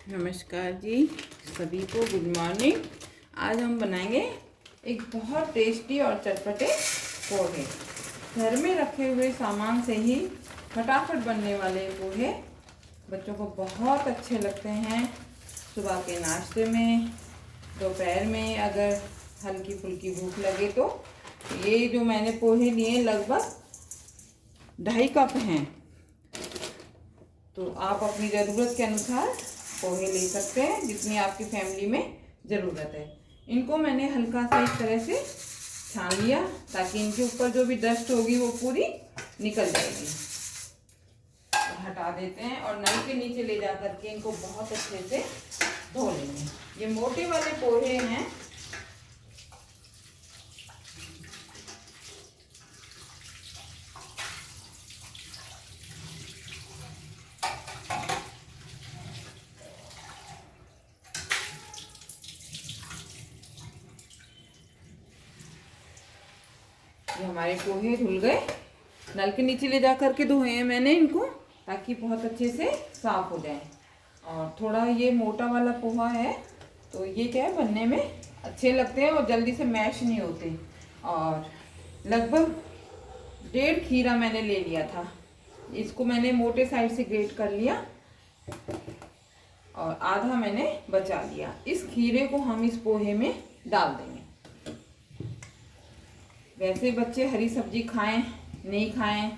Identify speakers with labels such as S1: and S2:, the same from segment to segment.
S1: नमस्कार जी, सभी को गुड मॉर्निंग। आज हम बनाएंगे एक बहुत टेस्टी और चटपटे पोहे। घर में रखे हुए सामान से ही फटाफट बनने वाले पोहे बच्चों को बहुत अच्छे लगते हैं। सुबह के नाश्ते में, दोपहर में अगर हल्की फुल्की भूख लगे तो ये जो मैंने पोहे लिए लगभग 2.5 कप हैं। तो आप अपनी ज़रूरत के अनुसार पोहे ले सकते हैं, जितनी आपकी फैमिली में ज़रूरत है। इनको मैंने हल्का सा इस तरह से छान लिया ताकि इनके ऊपर जो भी डस्ट होगी वो पूरी निकल जाएगी। तो हटा देते हैं और नल के नीचे ले जा करके इनको बहुत अच्छे से धो लेंगे। ये मोटे वाले पोहे हैं। ये हमारे पोहे धुल गए। नल के नीचे ले जा करके धोए हैं मैंने इनको ताकि बहुत अच्छे से साफ हो जाए। और थोड़ा ये मोटा वाला पोहा है तो ये क्या है, बनने में अच्छे लगते हैं और जल्दी से मैश नहीं होते। और लगभग 1.5 खीरा मैंने ले लिया था। इसको मैंने मोटे साइड से ग्रेट कर लिया और आधा मैंने बचा लिया। इस खीरे को हम इस पोहे में डाल देंगे। वैसे बच्चे हरी सब्जी खाएं नहीं खाएं,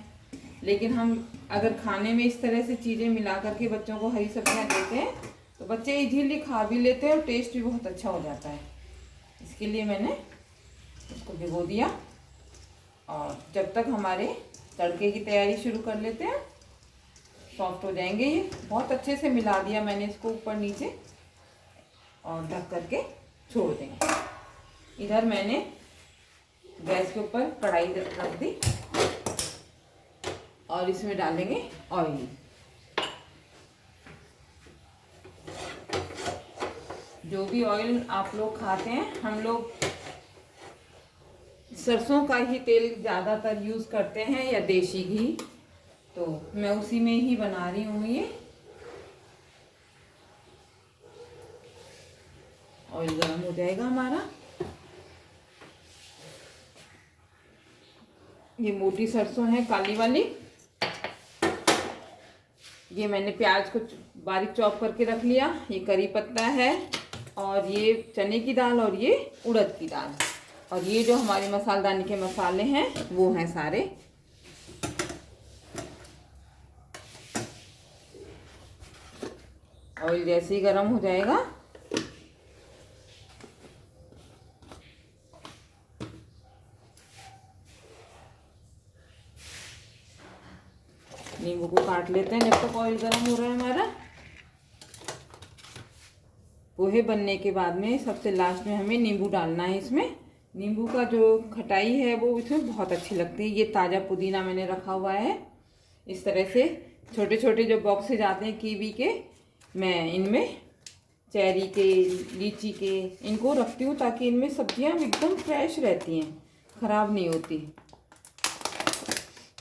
S1: लेकिन हम अगर खाने में इस तरह से चीज़ें मिला करके बच्चों को हरी सब्जियां देते हैं तो बच्चे इजीली खा भी लेते हैं और टेस्ट भी बहुत अच्छा हो जाता है। इसके लिए मैंने इसको भिगो दिया और जब तक हमारे तड़के की तैयारी शुरू कर लेते हैं। सॉफ्ट हो जाएंगे। ये बहुत अच्छे से मिला दिया मैंने इसको ऊपर नीचे और ढक करके छोड़ देंगे। इधर मैंने गैस के ऊपर कढ़ाई रख दी और इसमें डालेंगे ऑयल। जो भी ऑयल आप लोग खाते हैं, हम लोग सरसों का ही तेल ज़्यादातर यूज़ करते हैं या देसी घी, तो मैं उसी में ही बना रही हूँ। ये ऑयल गर्म हो जाएगा हमारा। ये मोटी सरसों है, काली वाली। ये मैंने प्याज को बारीक चॉप करके रख लिया। ये करी पत्ता है और ये चने की दाल और ये उड़द की दाल और ये जो हमारे मसालदानी के मसाले हैं वो हैं सारे। ऑयल जैसे ही गर्म हो जाएगा नींबू को काट लेते हैं जब तक ऑयल गर्म हो रहा है हमारा। पोहे बनने के बाद में सबसे लास्ट में हमें नींबू डालना है। इसमें नींबू का जो खटाई है वो इसमें बहुत अच्छी लगती है। ये ताज़ा पुदीना मैंने रखा हुआ है। इस तरह से छोटे छोटे जो बॉक्सेज आते हैं कीवी के, मैं इनमें चेरी के, लीची के, इनको रखती हूँ ताकि इनमें सब्जियाँ एकदम फ्रेश रहती हैं, ख़राब नहीं होती।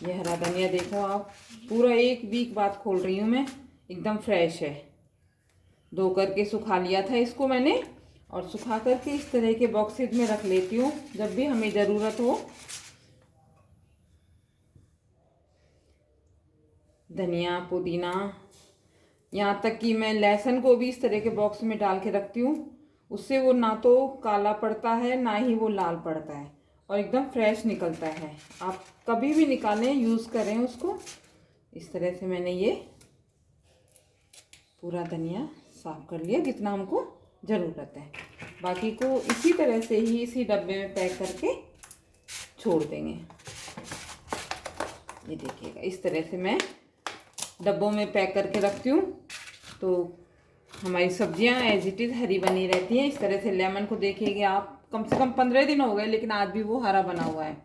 S1: ये हरा धनिया देखो आप, पूरा 1 वीक बाद खोल रही हूँ मैं, एकदम फ्रेश है। धो करके सुखा लिया था इसको मैंने और सुखा करके इस तरह के बॉक्सेज में रख लेती हूँ जब भी हमें ज़रूरत हो। धनिया, पुदीना, यहाँ तक कि मैं लहसुन को भी इस तरह के बॉक्स में डाल के रखती हूँ। उससे वो ना तो काला पड़ता है ना ही वो लाल पड़ता है और एकदम फ्रेश निकलता है। आप कभी भी निकालें, यूज़ करें उसको। इस तरह से मैंने ये पूरा धनिया साफ कर लिया जितना हमको ज़रूरत है। बाकी को इसी तरह से ही इसी डब्बे में पैक करके छोड़ देंगे। ये देखिएगा, इस तरह से मैं डब्बों में पैक करके रखती हूँ तो हमारी सब्जियां एज इट इज़ हरी बनी रहती हैं। इस तरह से लेमन को देखिएगा आप, कम से कम 15 दिन हो गए लेकिन आज भी वो हरा बना हुआ है।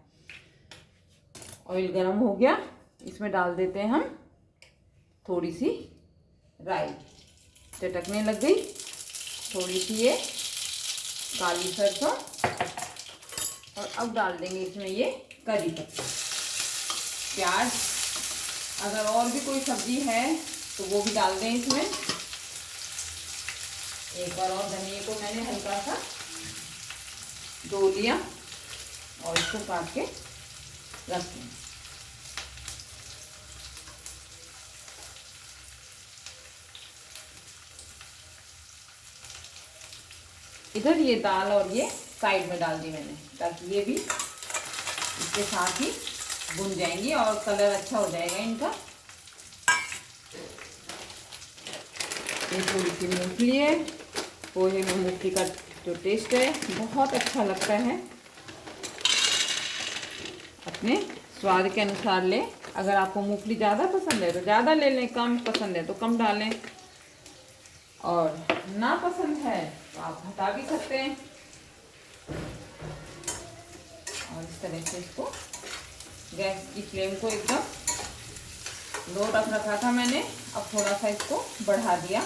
S1: ऑयल गर्म हो गया, इसमें डाल देते हैं हम थोड़ी सी राई। चटकने लग गई थोड़ी सी ये काली सरसों और अब डाल देंगे इसमें ये करी पत्ता, प्याज। अगर और भी कोई सब्जी है तो वो भी डाल दें इसमें। एक बार और धनिया को मैंने हल्का सा धो लिया और इसको काट के रख दिया। इधर ये दाल और ये साइड में डाल दी मैंने, ताकि ये भी इसके साथ ही भुन जाएंगी और कलर अच्छा हो जाएगा इनका। ये थोड़ी सी मूंगफली है, पोहे में मूंगफली का जो टेस्ट है बहुत अच्छा लगता है। अपने स्वाद के अनुसार लें। अगर आपको मूंगफली ज़्यादा पसंद है तो ज़्यादा ले लें, कम पसंद है तो कम डालें, और ना पसंद है तो आप हटा भी सकते हैं। और इस तरह से इसको गैस की फ्लेम को एकदम लो रख रखा था मैंने, अब थोड़ा सा इसको बढ़ा दिया।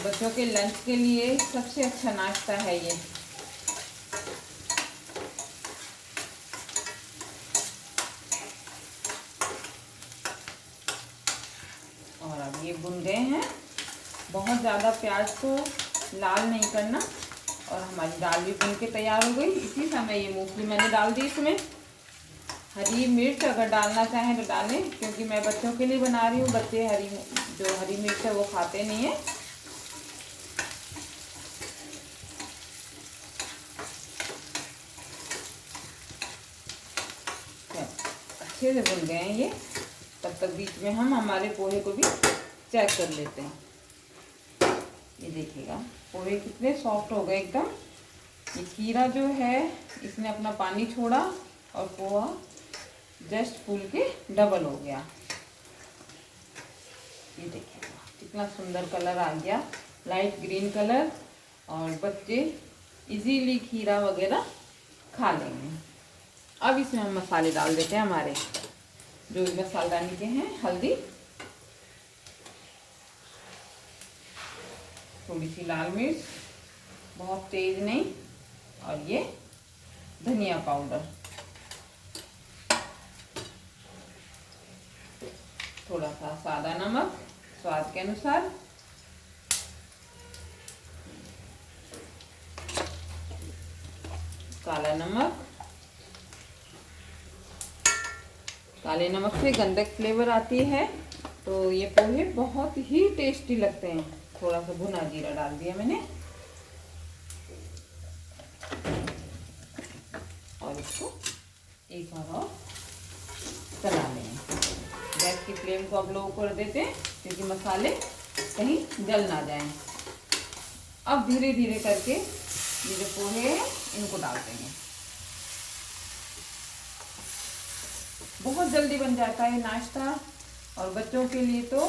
S1: बच्चों के लंच के लिए सबसे अच्छा नाश्ता है ये। और अब ये भुन गए हैं। बहुत ज़्यादा प्याज को लाल नहीं करना। और हमारी दाल भी भुन के तैयार हो गई। इसी समय ये मूंगफली मैंने डाल दी इसमें। हरी मिर्च अगर डालना चाहें तो डालें, क्योंकि मैं बच्चों के लिए बना रही हूँ। बच्चे हरी मिर्च है वो खाते नहीं है। अच्छे से भुन गए हैं ये। तब तक बीच में हम हमारे पोहे को भी चेक कर लेते हैं। ये देखिएगा पोहे कितने सॉफ्ट हो गए एकदम। ये खीरा जो है इसने अपना पानी छोड़ा और पोहा जस्ट फूल के डबल हो गया। ये देखिएगा कितना सुंदर कलर आ गया, लाइट ग्रीन कलर। और बच्चे इजीली खीरा वगैरह खा लेंगे। अब इसमें हम मसाले डाल देते हैं हमारे, जो भी मसालेदानी के हैं। हल्दी, थोड़ी सी लाल मिर्च, बहुत तेज नहीं, और ये धनिया पाउडर, थोड़ा सा सादा नमक स्वाद के अनुसार, काला नमक। काले नमक से गंधक फ्लेवर आती है, तो ये पोहे बहुत ही टेस्टी लगते हैं। थोड़ा सा भुना जीरा डाल दिया मैंने, और इसको एक बार और चला लेंगे। गैस की फ्लेम को अब लो कर देते हैं, क्योंकि मसाले कहीं जल ना जाएं। अब धीरे धीरे करके ये जो पोहे हैं इनको डाल देंगे। बहुत जल्दी बन जाता है नाश्ता, और बच्चों के लिए तो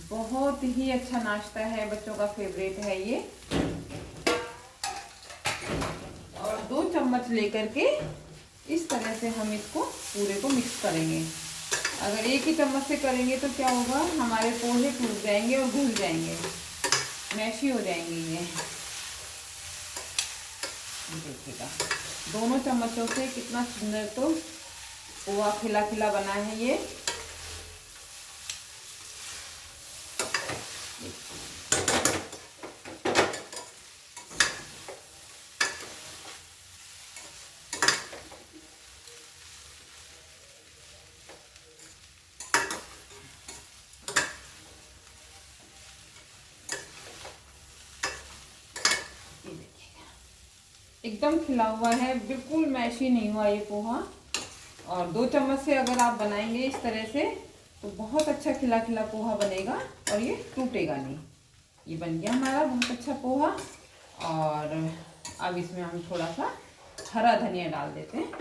S1: बहुत ही अच्छा नाश्ता है। बच्चों का फेवरेट है ये। और 2 चम्मच लेकर के इस तरह से हम इसको पूरे को मिक्स करेंगे। अगर एक ही चम्मच से करेंगे तो क्या होगा, हमारे पोहे टूट जाएंगे और घुल जाएंगे, मैशी हो जाएंगे ये। देखिएगा दोनों चम्मचों से कितना सुंदर तो पोहा खिला खिला बना है ये। एकदम खिला हुआ है, बिल्कुल मैशी नहीं हुआ ये पोहा। और 2 चम्मच से अगर आप बनाएंगे इस तरह से तो बहुत अच्छा खिला खिला पोहा बनेगा, और ये टूटेगा नहीं। ये बन गया हमारा बहुत अच्छा पोहा। और अब इसमें हम थोड़ा सा हरा धनिया डाल देते हैं,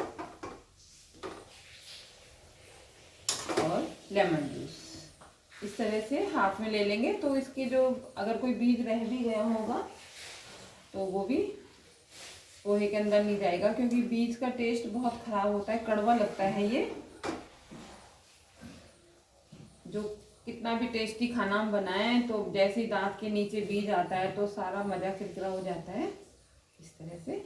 S1: और लेमन जूस इस तरह से हाथ में ले लेंगे, तो इसके जो अगर कोई बीज रह भी गया होगा तो वो भी पोहे के अंदर नहीं जाएगा, क्योंकि बीज का टेस्ट बहुत खराब होता है, कड़वा लगता है ये। जो कितना भी टेस्टी खाना हम बनाएं, तो जैसे ही दांत के नीचे बीज आता है तो सारा मजा किरकिरा हो जाता है। इस तरह से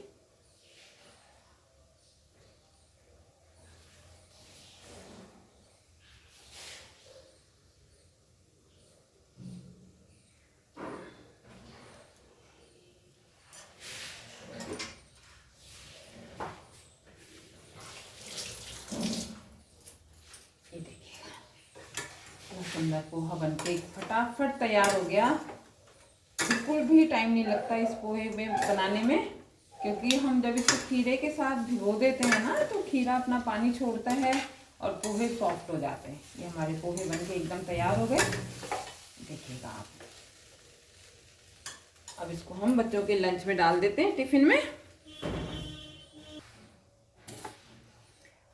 S1: सुंदर पोहा बनके फटाफट तैयार हो गया। बिल्कुल भी टाइम नहीं लगता इस पोहे में बनाने में, क्योंकि हम जब इसको खीरे के साथ भिगो देते हैं ना तो खीरा अपना पानी छोड़ता है और पोहे सॉफ्ट हो जाते हैं। ये हमारे पोहे बनके एकदम तैयार हो गए, देखिएगा आप। अब इसको हम बच्चों के लंच में डाल देते हैं, टिफिन में।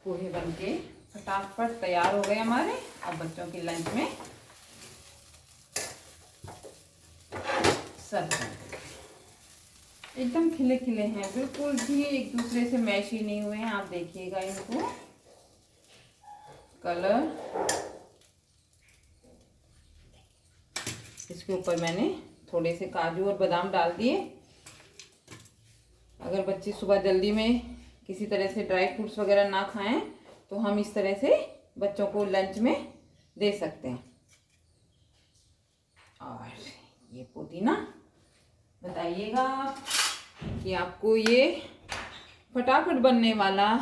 S1: पोहे बनके फटाफट तैयार हो गए हमारे। अब बच्चों के लंच में सर्व कर देते हैं। एकदम खिले खिले हैं, बिल्कुल भी एक दूसरे से मैश ही नहीं हुए हैं। आप देखिएगा इनको, कलर। इसके ऊपर मैंने थोड़े से काजू और बादाम डाल दिए। अगर बच्चे सुबह जल्दी में किसी तरह से ड्राई फ्रूट्स वगैरह ना खाएं तो हम इस तरह से बच्चों को लंच में दे सकते हैं। और ये पुदीना, बताइएगा कि आपको ये फटाफट बनने वाला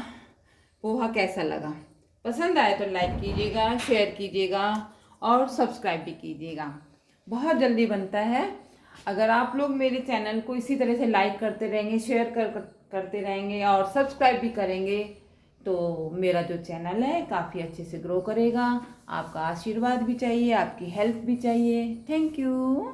S1: पोहा कैसा लगा। पसंद आए तो लाइक कीजिएगा, शेयर कीजिएगा और सब्सक्राइब भी कीजिएगा। बहुत जल्दी बनता है। अगर आप लोग मेरे चैनल को इसी तरह से लाइक करते रहेंगे, शेयर करते रहेंगे और सब्सक्राइब भी करेंगे तो मेरा जो चैनल है काफ़ी अच्छे से ग्रो करेगा। आपका आशीर्वाद भी चाहिए, आपकी हेल्प भी चाहिए। Thank you.